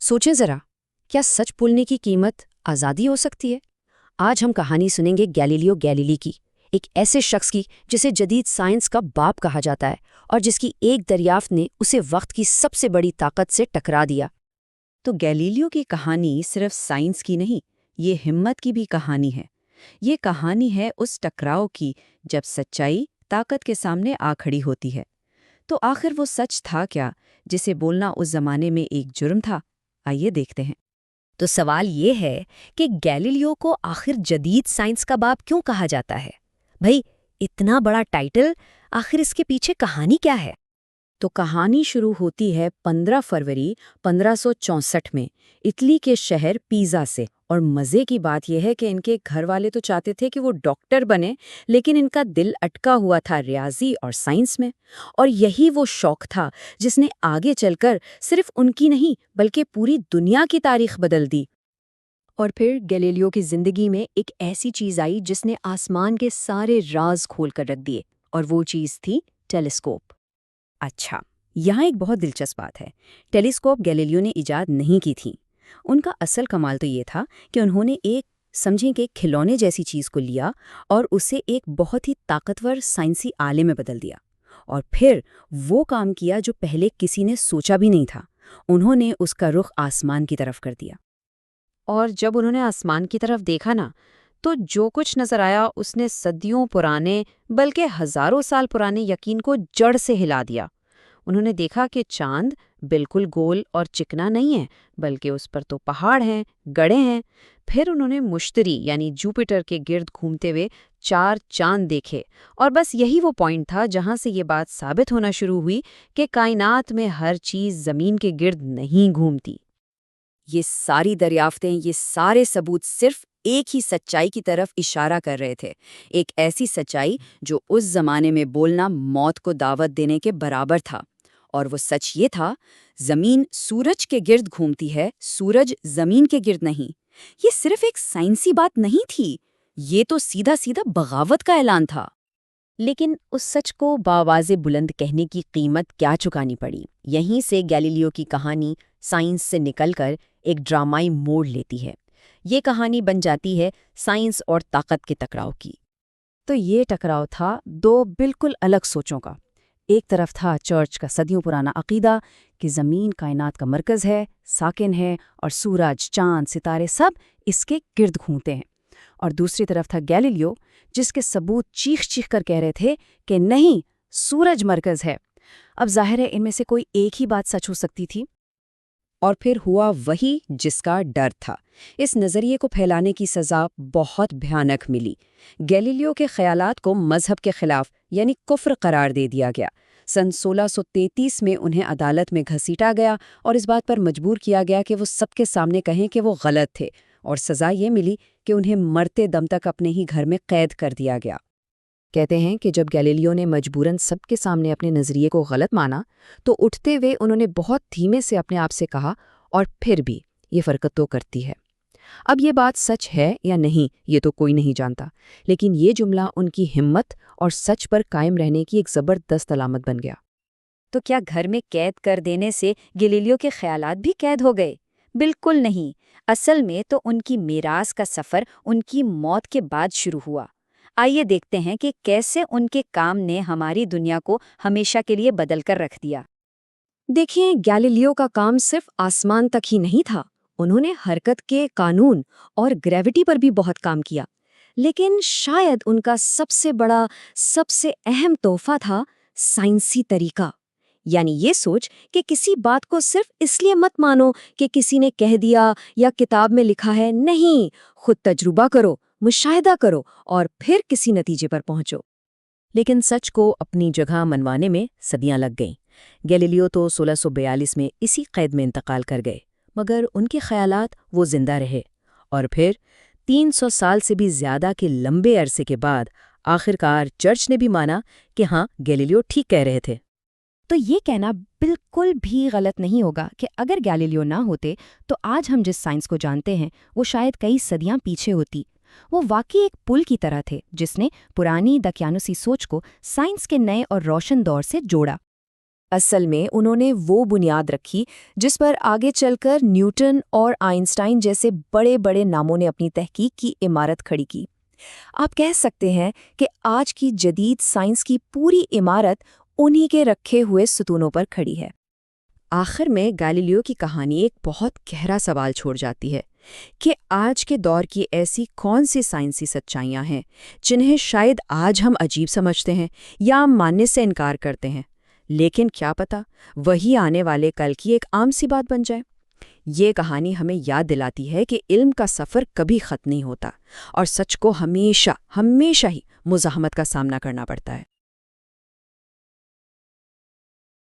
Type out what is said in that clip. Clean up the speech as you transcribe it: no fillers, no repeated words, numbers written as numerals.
سوچیں ذرا، کیا سچ بولنے کی قیمت آزادی ہو سکتی ہے؟ آج ہم کہانی سنیں گے گیلیلیو گیلیلی کی، ایک ایسے شخص کی جسے جدید سائنس کا باپ کہا جاتا ہے اور جس کی ایک دریافت نے اسے وقت کی سب سے بڑی طاقت سے ٹکرا دیا۔ تو گیلیلیو کی کہانی صرف سائنس کی نہیں، یہ ہمت کی بھی کہانی ہے۔ یہ کہانی ہے اس ٹکراؤ کی جب سچائی طاقت کے سامنے آ کھڑی ہوتی ہے۔ تو آخر وہ سچ تھا کیا جسے بولنا اس زمانے میں ایک جرم تھا؟ آئیے دیکھتے ہیں۔ تو سوال یہ ہے کہ گیلیلیو کو آخر جدید سائنس کا باپ کیوں کہا جاتا ہے؟ بھئی اتنا بڑا ٹائٹل، آخر اس کے پیچھے کہانی کیا ہے؟ تو کہانی شروع ہوتی ہے 15 فروری 1564 میں اٹلی کے شہر پیزا سے، اور مزے کی بات یہ ہے کہ ان کے گھر والے تو چاہتے تھے کہ وہ ڈاکٹر بنے، لیکن ان کا دل اٹکا ہوا تھا ریاضی اور سائنس میں، اور یہی وہ شوق تھا جس نے آگے چل کر صرف ان کی نہیں بلکہ پوری دنیا کی تاریخ بدل دی۔ اور پھر گیلیلیو کی زندگی میں ایک ایسی چیز آئی جس نے آسمان کے سارے راز کھول کر رکھ دیے، اور وہ چیز تھی ٹیلیسکوپ۔ اچھا، یہاں ایک بہت دلچسپ بات ہے۔ ٹیلیسکوپ گیلیلیو نے ایجاد نہیں کی تھی۔ ان کا اصل کمال تو یہ تھا کہ انہوں نے ایک سمجھیں کہ کھلونے جیسی چیز کو لیا اور اسے ایک بہت ہی طاقتور سائنسی آلے میں بدل دیا، اور پھر وہ کام کیا جو پہلے کسی نے سوچا بھی نہیں تھا۔ انہوں نے اس کا رخ آسمان کی طرف کر دیا۔ اور جب انہوں نے آسمان کی طرف دیکھا نا، تو جو کچھ نظر آیا اس نے صدیوں پرانے بلکہ ہزاروں سال پرانے یقین کو جڑ سے ہلا دیا۔ انہوں نے دیکھا کہ چاند بالکل گول اور چکنا نہیں ہے، بلکہ اس پر تو پہاڑ ہیں، گڑھے ہیں۔ پھر انہوں نے مشتری یعنی جوپیٹر کے گرد گھومتے ہوئے 4 چاند دیکھے، اور بس یہی وہ پوائنٹ تھا جہاں سے یہ بات ثابت ہونا شروع ہوئی کہ کائنات میں ہر چیز زمین کے گرد نہیں گھومتی۔ یہ ساری دریافتیں، یہ سارے ثبوت صرف ایک ہی سچائی کی طرف اشارہ کر رہے تھے، ایک ایسی سچائی جو اس زمانے میں بولنا موت کو دعوت دینے کے برابر تھا۔ اور وہ سچ یہ تھا، زمین سورج کے گرد گھومتی ہے، سورج زمین کے گرد نہیں۔ یہ صرف ایک سائنسی بات نہیں تھی، یہ تو سیدھا سیدھا بغاوت کا اعلان تھا۔ لیکن اس سچ کو بآواز بلند کہنے کی قیمت کیا چکانی پڑی؟ یہیں سے گیلیلیو کی کہانی سائنس سے نکل کر ایک ڈرامائی موڑ لیتی ہے۔ یہ کہانی بن جاتی ہے سائنس اور طاقت کے ٹکراؤ کی۔ تو یہ ٹکراؤ تھا 2 بالکل الگ سوچوں کا۔ ایک طرف تھا چرچ کا صدیوں پرانا عقیدہ کہ زمین کائنات کا مرکز ہے، ساکن ہے، اور سورج، چاند، ستارے سب اس کے گرد گھومتے ہیں۔ اور دوسری طرف تھا گیلیلیو، جس کے ثبوت چیخ چیخ کر کہہ رہے تھے کہ نہیں، سورج مرکز ہے۔ اب ظاہر ہے ان میں سے کوئی ایک ہی بات سچ ہو سکتی تھی۔ اور پھر ہوا وہی جس کا ڈر تھا۔ اس نظریے کو پھیلانے کی سزا بہت بھیانک ملی۔ گیلیلیو کے خیالات کو مذہب کے خلاف یعنی کفر قرار دے دیا گیا۔ سن 1633 میں انہیں عدالت میں گھسیٹا گیا اور اس بات پر مجبور کیا گیا کہ وہ سب کے سامنے کہیں کہ وہ غلط تھے، اور سزا یہ ملی کہ انہیں مرتے دم تک اپنے ہی گھر میں قید کر دیا گیا۔ کہتے ہیں کہ جب گیلیلیو نے مجبوراً سب کے سامنے اپنے نظریے کو غلط مانا، تو اٹھتے ہوئے انہوں نے بہت دھیمے سے اپنے آپ سے کہا، اور پھر بھی یہ فرقت تو کرتی ہے۔ اب یہ بات سچ ہے یا نہیں یہ تو کوئی نہیں جانتا، لیکن یہ جملہ ان کی ہمت اور سچ پر قائم رہنے کی ایک زبردست علامت بن گیا۔ تو کیا گھر میں قید کر دینے سے گیلیلیو کے خیالات بھی قید ہو گئے؟ بالکل نہیں۔ اصل میں تو ان کی میراث کا سفر ان کی موت کے بعد شروع ہوا۔ آئیے دیکھتے ہیں کہ کیسے ان کے کام نے ہماری دنیا کو ہمیشہ کے لیے بدل کر رکھ دیا۔ دیکھیں، گیلیلیو کا کام صرف آسمان تک ہی نہیں تھا، انہوں نے حرکت کے قانون اور گریوٹی پر بھی بہت کام کیا۔ لیکن شاید ان کا سب سے بڑا، سب سے اہم تحفہ تھا سائنسی طریقہ، یعنی یہ سوچ کہ کسی بات کو صرف اس لیے مت مانو کہ کسی نے کہہ دیا یا کتاب میں لکھا ہے، نہیں، خود تجربہ کرو، مشاہدہ کرو، اور پھر کسی نتیجے پر پہنچو۔ لیکن سچ کو اپنی جگہ منوانے میں صدیاں لگ گئیں۔ گیلیلیو تو 1642 میں اسی قید میں انتقال کر گئے، مگر ان کے خیالات وہ زندہ رہے، اور پھر 300 سال سے بھی زیادہ کے لمبے عرصے کے بعد آخرکار چرچ نے بھی مانا کہ ہاں، گیلیلیو ٹھیک کہہ رہے تھے۔ تو یہ کہنا بالکل بھی غلط نہیں ہوگا کہ اگر گیلیلیو نہ ہوتے تو آج ہم جس سائنس کو جانتے ہیں وہ شاید کئی صدیاں پیچھے ہوتی۔ وہ واقعی ایک پل کی طرح تھے جس نے پرانی دقیانوسی سوچ کو سائنس کے نئے اور روشن دور سے جوڑا۔ اصل میں انہوں نے وہ بنیاد رکھی جس پر آگے چل کر نیوٹن اور آئنسٹائن جیسے بڑے بڑے ناموں نے اپنی تحقیق کی عمارت کھڑی کی۔ آپ کہہ سکتے ہیں کہ آج کی جدید سائنس کی پوری عمارت انہی کے رکھے ہوئے ستونوں پر کھڑی ہے۔ آخر میں گیلیلیو کی کہانی ایک بہت گہرا سوال چھوڑ جاتی ہے کہ آج کے دور کی ایسی کون سی سائنسی سچائیاں ہیں جنہیں شاید آج ہم عجیب سمجھتے ہیں یا ماننے سے انکار کرتے ہیں، لیکن کیا پتہ وہی آنے والے کل کی ایک عام سی بات بن جائے۔ یہ کہانی ہمیں یاد دلاتی ہے کہ علم کا سفر کبھی ختم نہیں ہوتا اور سچ کو ہمیشہ ہی مزاحمت کا سامنا کرنا پڑتا ہے۔